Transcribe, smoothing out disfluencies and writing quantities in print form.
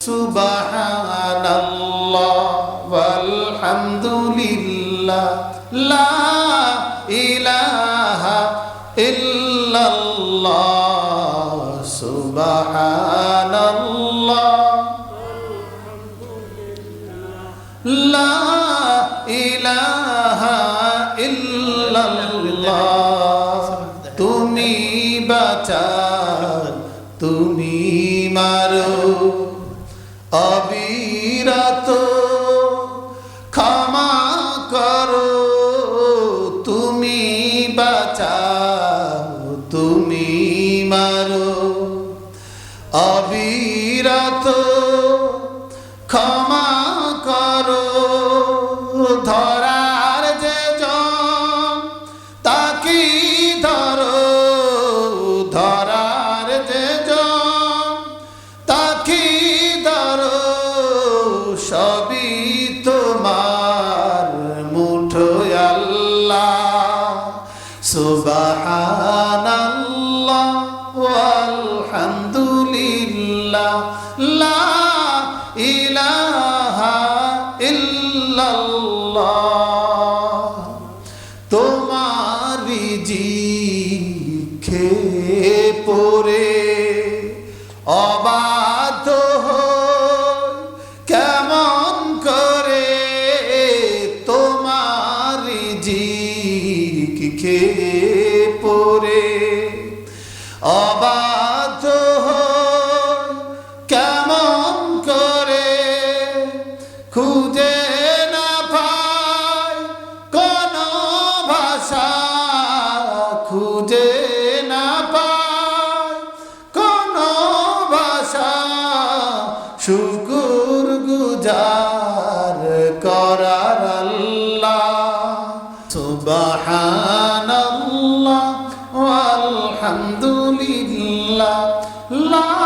সুবহানাল্লাহ ওয়ালহামদুলিল্লাহ লা ইলাহা ইল্লাল্লাহ সুবহানাল্লাহ লা ইলাহা ইল্লাল্লাহ তুমি বাঁচাও তুমি মারো অবিরত ক্ষমা করো তুমি বাঁচাও তুমি মারো অবিরত ক্ষমা করো ধরার যে জন তাকে ধরো ধরার যে জন তাকে ধরো সবই তোমার মুঠোয় আল্লাহ সুবহানাল্লাহ ওয়ালহামদুলিল্লাহ লা ইলাহা ইল্লাল্লাহ তোমার জিখে পড়ে অবাধ্য হই কেমন করে তোমার জিখে পড়ে অবাধ্য হই কেমন করে খুঁজে না পাই কোনো ভাষা খুঁজে না পাই কোনো ভাষা শুকর গুজার করার আল্লাহ সুবহানাল্লাহ ওয়ালহামদুলিল্লাহ লা